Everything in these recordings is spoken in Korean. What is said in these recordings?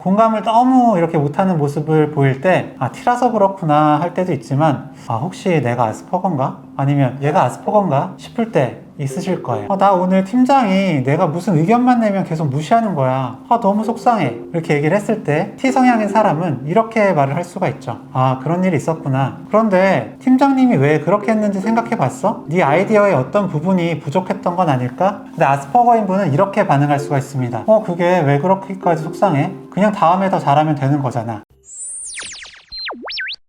공감을 너무 이렇게 못하는 모습을 보일 때 T라서 그렇구나 할 때도 있지만 혹시 내가 아스퍼거인가? 아니면 얘가 아스퍼거인가? 싶을 때 있으실 거예요. 나 오늘 팀장이 내가 무슨 의견만 내면 계속 무시하는 거야. 너무 속상해. 이렇게 얘기를 했을 때 T 성향인 사람은 이렇게 말을 할 수가 있죠. 그런 일이 있었구나. 그런데 팀장님이 왜 그렇게 했는지 생각해 봤어? 네 아이디어의 어떤 부분이 부족했던 건 아닐까? 근데 아스퍼거인 분은 이렇게 반응할 수가 있습니다. 그게 왜 그렇게까지 속상해? 그냥 다음에 더 잘하면 되는 거잖아.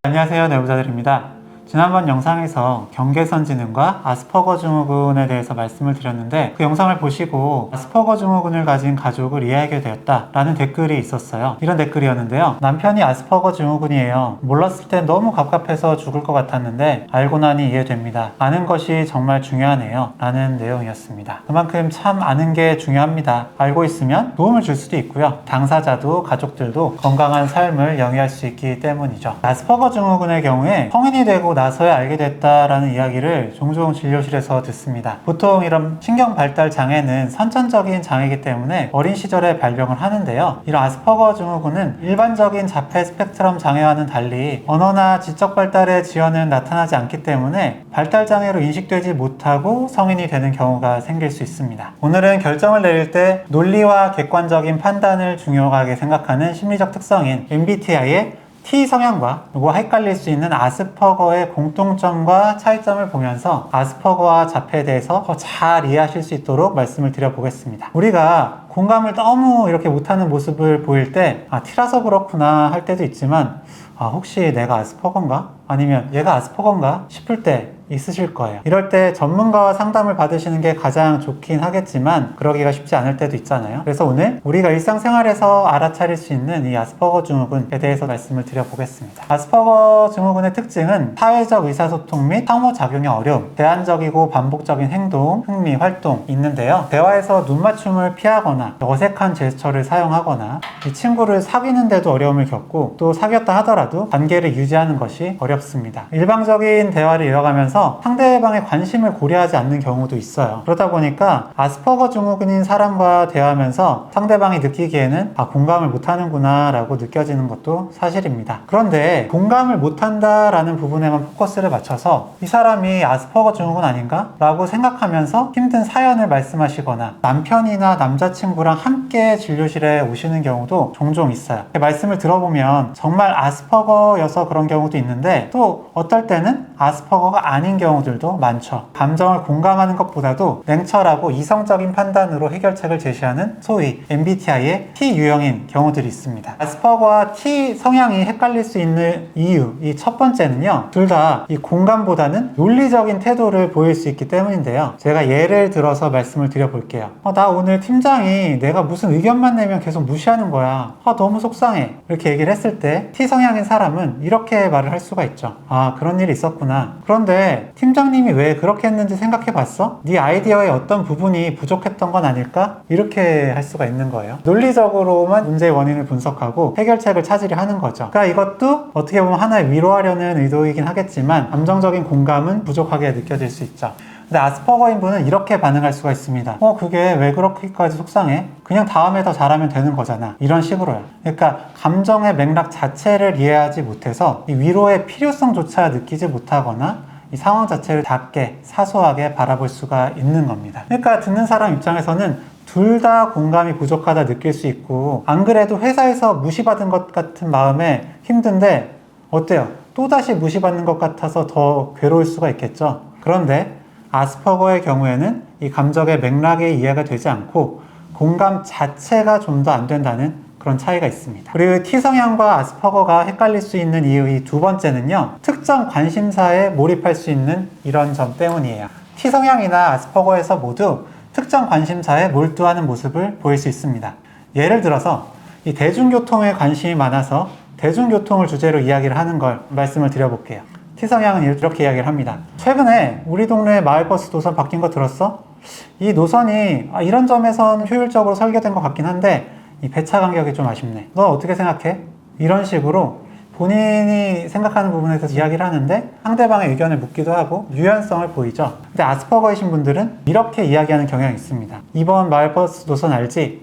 안녕하세요, 내부자들입니다. 지난번 영상에서 경계선 지능과 아스퍼거 증후군에 대해서 말씀을 드렸는데, 그 영상을 보시고 아스퍼거 증후군을 가진 가족을 이해하게 되었다 라는 댓글이 있었어요. 이런 댓글이었는데요. 남편이 아스퍼거 증후군이에요. 몰랐을 땐 너무 갑갑해서 죽을 것 같았는데 알고 나니 이해됩니다. 아는 것이 정말 중요하네요 라는 내용이었습니다. 그만큼 참 아는 게 중요합니다. 알고 있으면 도움을 줄 수도 있고요, 당사자도 가족들도 건강한 삶을 영위할 수 있기 때문이죠. 아스퍼거 증후군의 경우에 성인이 되고 나서야 알게 됐다라는 이야기를 종종 진료실에서 듣습니다. 보통 이런 신경 발달 장애는 선천적인 장애이기 때문에 어린 시절에 발병을 하는데요. 이런 아스퍼거 증후군은 일반적인 자폐 스펙트럼 장애와는 달리 언어나 지적 발달의 지연은 나타나지 않기 때문에 발달 장애로 인식되지 못하고 성인이 되는 경우가 생길 수 있습니다. 오늘은 결정을 내릴 때 논리와 객관적인 판단을 중요하게 생각하는 심리적 특성인 MBTI의 T 성향과 그리고 헷갈릴 수 있는 아스퍼거의 공통점과 차이점을 보면서 아스퍼거와 자폐에 대해서 더 잘 이해하실 수 있도록 말씀을 드려보겠습니다. 우리가 공감을 너무 이렇게 못하는 모습을 보일 때 T라서 그렇구나 할 때도 있지만 혹시 내가 아스퍼거인가? 아니면 얘가 아스퍼거인가? 싶을 때 있으실 거예요. 이럴 때 전문가와 상담을 받으시는 게 가장 좋긴 하겠지만 그러기가 쉽지 않을 때도 있잖아요. 그래서 오늘 우리가 일상생활에서 알아차릴 수 있는 이 아스퍼거 증후군에 대해서 말씀을 드려보겠습니다. 아스퍼거 증후군의 특징은 사회적 의사소통 및 상호작용의 어려움, 제한적이고 반복적인 행동, 흥미, 활동 있는데요. 대화에서 눈맞춤을 피하거나 어색한 제스처를 사용하거나 이 친구를 사귀는데도 어려움을 겪고, 또 사귀었다 하더라도 관계를 유지하는 것이 어렵습니다. 일방적인 대화를 이어가면서 상대방의 관심을 고려하지 않는 경우도 있어요. 그러다 보니까 아스퍼거 증후군인 사람과 대화하면서 상대방이 느끼기에는 공감을 못하는구나 라고 느껴지는 것도 사실입니다. 그런데 공감을 못한다 라는 부분에만 포커스를 맞춰서 이 사람이 아스퍼거 증후군 아닌가? 라고 생각하면서 힘든 사연을 말씀하시거나 남편이나 남자친구랑 함께 진료실에 오시는 경우도 종종 있어요. 말씀을 들어보면 정말 아스퍼거여서 그런 경우도 있는데, 또 어떨 때는 아스퍼거가 아닌 경우들도 많죠. 감정을 공감하는 것보다도 냉철하고 이성적인 판단으로 해결책을 제시하는 소위 MBTI의 T 유형인 경우들이 있습니다. 아스퍼거와 T 성향이 헷갈릴 수 있는 이유, 이 첫 번째는요, 둘 다 이 공감보다는 논리적인 태도를 보일 수 있기 때문인데요. 제가 예를 들어서 말씀을 드려볼게요. 나 오늘 팀장이 내가 무슨 의견만 내면 계속 무시하는 거야. 너무 속상해. 이렇게 얘기를 했을 때 T 성향인 사람은 이렇게 말을 할 수가 있죠. 그런 일이 있었구나. 그런데 팀장님이 왜 그렇게 했는지 생각해 봤어? 네 아이디어의 어떤 부분이 부족했던 건 아닐까? 이렇게 할 수가 있는 거예요. 논리적으로만 문제의 원인을 분석하고 해결책을 찾으려 하는 거죠. 그러니까 이것도 어떻게 보면 하나의 위로하려는 의도이긴 하겠지만 감정적인 공감은 부족하게 느껴질 수 있죠. 근데 아스퍼거인 분은 이렇게 반응할 수가 있습니다. 그게 왜 그렇게까지 속상해? 그냥 다음에 더 잘하면 되는 거잖아. 이런 식으로요. 그러니까 감정의 맥락 자체를 이해하지 못해서 이 위로의 필요성조차 느끼지 못하거나 이 상황 자체를 작게 사소하게 바라볼 수가 있는 겁니다. 그러니까 듣는 사람 입장에서는 둘 다 공감이 부족하다 느낄 수 있고, 안 그래도 회사에서 무시받은 것 같은 마음에 힘든데 어때요? 또다시 무시받는 것 같아서 더 괴로울 수가 있겠죠. 그런데 아스퍼거의 경우에는 이 감정의 맥락이 이해가 되지 않고 공감 자체가 좀 더 안 된다는 그런 차이가 있습니다. 그리고 T성향과 아스퍼거가 헷갈릴 수 있는 이유 이 두 번째는요, 특정 관심사에 몰입할 수 있는 이런 점 때문이에요. T성향이나 아스퍼거에서 모두 특정 관심사에 몰두하는 모습을 보일 수 있습니다. 예를 들어서 이 대중교통에 관심이 많아서 대중교통을 주제로 이야기를 하는 걸 말씀을 드려볼게요. T성향은 이렇게 이야기를 합니다. 최근에 우리 동네 마을버스 노선 바뀐 거 들었어? 이 노선이 이런 점에선 효율적으로 설계된 것 같긴 한데 이 배차 간격이 좀 아쉽네. 너 어떻게 생각해? 이런 식으로 본인이 생각하는 부분에 대해서 이야기를 하는데 상대방의 의견을 묻기도 하고 유연성을 보이죠. 근데 아스퍼거이신 분들은 이렇게 이야기하는 경향이 있습니다. 이번 마을버스 노선 알지?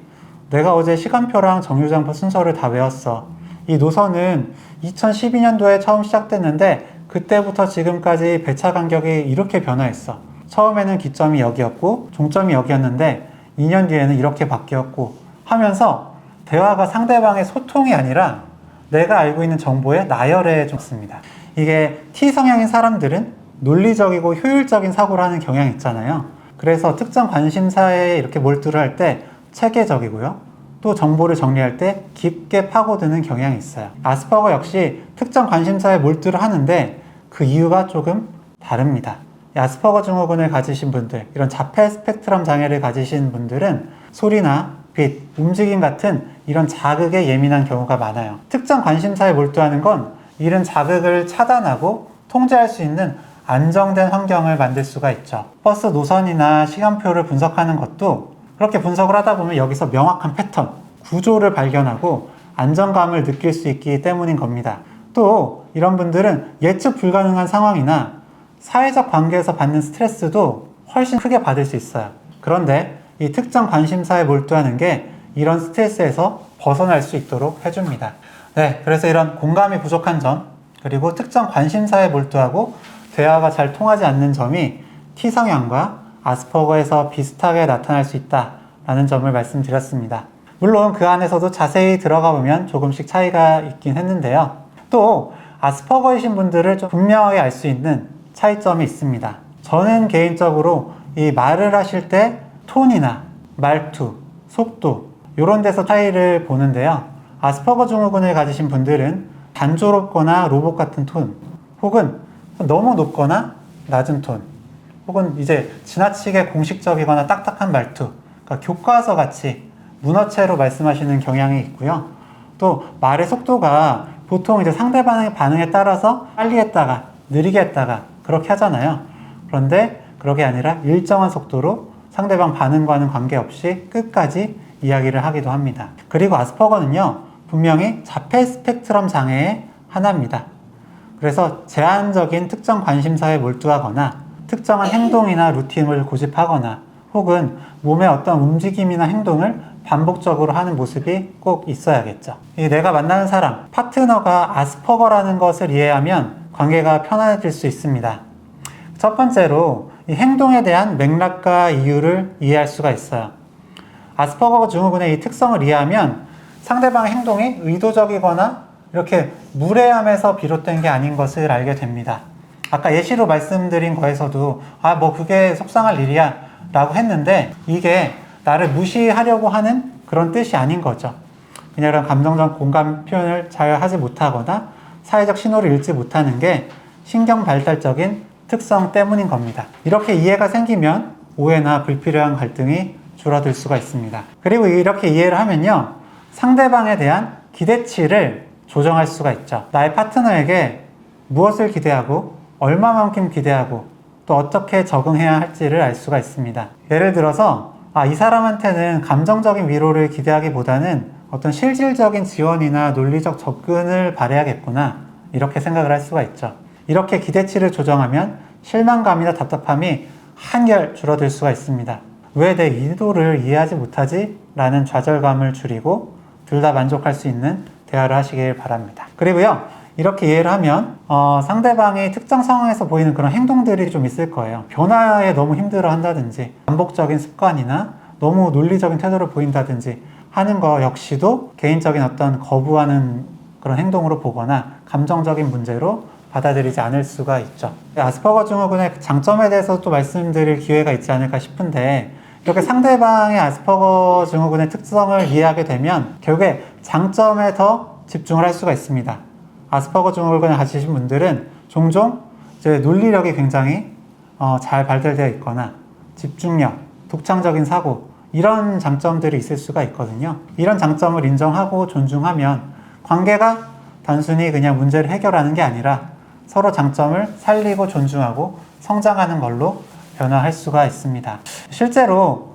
내가 어제 시간표랑 정류장표 순서를 다 외웠어. 이 노선은 2012년도에 처음 시작됐는데 그때부터 지금까지 배차 간격이 이렇게 변화했어. 처음에는 기점이 여기였고 종점이 여기였는데 2년 뒤에는 이렇게 바뀌었고 하면서 대화가 상대방의 소통이 아니라 내가 알고 있는 정보에 나열해 줬습니다. 이게 T 성향인 사람들은 논리적이고 효율적인 사고를 하는 경향이 있잖아요. 그래서 특정 관심사에 이렇게 몰두를 할 때 체계적이고요. 또 정보를 정리할 때 깊게 파고드는 경향이 있어요. 아스퍼거 역시 특정 관심사에 몰두를 하는데 그 이유가 조금 다릅니다. 아스퍼거 증후군을 가지신 분들, 이런 자폐 스펙트럼 장애를 가지신 분들은 소리나 빛, 움직임 같은 이런 자극에 예민한 경우가 많아요. 특정 관심사에 몰두하는 건 이런 자극을 차단하고 통제할 수 있는 안정된 환경을 만들 수가 있죠. 버스 노선이나 시간표를 분석하는 것도 그렇게 분석을 하다 보면 여기서 명확한 패턴, 구조를 발견하고 안정감을 느낄 수 있기 때문인 겁니다. 또 이런 분들은 예측 불가능한 상황이나 사회적 관계에서 받는 스트레스도 훨씬 크게 받을 수 있어요. 그런데 이 특정 관심사에 몰두하는 게 이런 스트레스에서 벗어날 수 있도록 해줍니다. 네, 그래서 이런 공감이 부족한 점, 그리고 특정 관심사에 몰두하고 대화가 잘 통하지 않는 점이 T성향과 아스퍼거에서 비슷하게 나타날 수 있다라는 점을 말씀드렸습니다. 물론 그 안에서도 자세히 들어가 보면 조금씩 차이가 있긴 했는데요. 또 아스퍼거이신 분들을 좀 분명하게 알 수 있는 차이점이 있습니다. 저는 개인적으로 이 말을 하실 때 톤이나 말투, 속도 이런 데서 차이를 보는데요. 아스퍼거 증후군을 가지신 분들은 단조롭거나 로봇 같은 톤, 혹은 너무 높거나 낮은 톤, 혹은 이제 지나치게 공식적이거나 딱딱한 말투, 그러니까 교과서 같이 문어체로 말씀하시는 경향이 있고요. 또 말의 속도가 보통 이제 상대방의 반응에 따라서 빨리 했다가 느리게 했다가 그렇게 하잖아요. 그런데 그게 아니라 일정한 속도로 상대방 반응과는 관계없이 끝까지 이야기를 하기도 합니다. 그리고 아스퍼거는요, 분명히 자폐 스펙트럼 장애의 하나입니다. 그래서 제한적인 특정 관심사에 몰두하거나 특정한 행동이나 루틴을 고집하거나 혹은 몸의 어떤 움직임이나 행동을 반복적으로 하는 모습이 꼭 있어야겠죠. 내가 만나는 사람, 파트너가 아스퍼거라는 것을 이해하면 관계가 편안해질 수 있습니다. 첫 번째로 이 행동에 대한 맥락과 이유를 이해할 수가 있어요. 아스퍼거 증후군의 이 특성을 이해하면 상대방의 행동이 의도적이거나 이렇게 무례함에서 비롯된 게 아닌 것을 알게 됩니다. 아까 예시로 말씀드린 거에서도 뭐 그게 속상할 일이야 라고 했는데 이게 나를 무시하려고 하는 그런 뜻이 아닌 거죠. 그냥 이런 감정적 공감 표현을 잘 하지 못하거나 사회적 신호를 읽지 못하는 게 신경 발달적인 특성 때문인 겁니다. 이렇게 이해가 생기면 오해나 불필요한 갈등이 줄어들 수가 있습니다. 그리고 이렇게 이해를 하면요, 상대방에 대한 기대치를 조정할 수가 있죠. 나의 파트너에게 무엇을 기대하고 얼마만큼 기대하고 또 어떻게 적응해야 할지를 알 수가 있습니다. 예를 들어서 이 사람한테는 감정적인 위로를 기대하기보다는 어떤 실질적인 지원이나 논리적 접근을 바라야겠구나, 이렇게 생각을 할 수가 있죠. 이렇게 기대치를 조정하면 실망감이나 답답함이 한결 줄어들 수가 있습니다. 왜 내 의도를 이해하지 못하지? 라는 좌절감을 줄이고 둘 다 만족할 수 있는 대화를 하시길 바랍니다. 그리고요, 이렇게 이해를 하면 상대방이 특정 상황에서 보이는 그런 행동들이 좀 있을 거예요. 변화에 너무 힘들어 한다든지 반복적인 습관이나 너무 논리적인 태도를 보인다든지 하는 거 역시도 개인적인 어떤 거부하는 그런 행동으로 보거나 감정적인 문제로 받아들이지 않을 수가 있죠. 아스퍼거 증후군의 장점에 대해서 또 말씀드릴 기회가 있지 않을까 싶은데, 이렇게 상대방의 아스퍼거 증후군의 특성을 이해하게 되면 결국에 장점에 더 집중을 할 수가 있습니다. 아스퍼거 증후군을 가지신 분들은 종종 이제 논리력이 굉장히 잘 발달되어 있거나 집중력, 독창적인 사고, 이런 장점들이 있을 수가 있거든요. 이런 장점을 인정하고 존중하면 관계가 단순히 그냥 문제를 해결하는 게 아니라 서로 장점을 살리고 존중하고 성장하는 걸로 변화할 수가 있습니다. 실제로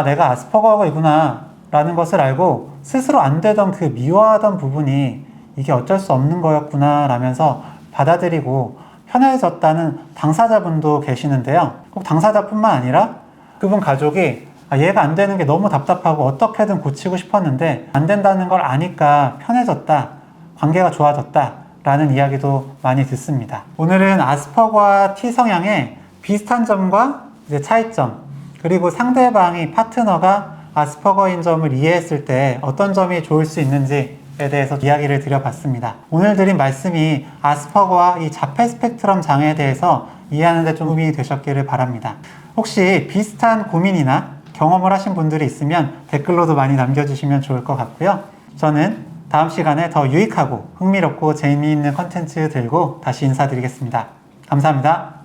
내가 아스퍼거이구나 라는 것을 알고 스스로 안 되던 그 미워하던 부분이 이게 어쩔 수 없는 거였구나 라면서 받아들이고 편해졌다는 당사자분도 계시는데요. 꼭 당사자뿐만 아니라 그분 가족이 얘가 안 되는 게 너무 답답하고 어떻게든 고치고 싶었는데 안 된다는 걸 아니까 편해졌다, 관계가 좋아졌다 라는 이야기도 많이 듣습니다. 오늘은 아스퍼거와 T 성향의 비슷한 점과 이제 차이점, 그리고 상대방이 파트너가 아스퍼거인 점을 이해했을 때 어떤 점이 좋을 수 있는지에 대해서 이야기를 드려봤습니다. 오늘 드린 말씀이 아스퍼거와 이 자폐 스펙트럼 장애에 대해서 이해하는 데 좀 도움이 되셨기를 바랍니다. 혹시 비슷한 고민이나 경험을 하신 분들이 있으면 댓글로도 많이 남겨주시면 좋을 것 같고요. 저는 다음 시간에 더 유익하고 흥미롭고 재미있는 컨텐츠 들고 다시 인사드리겠습니다. 감사합니다.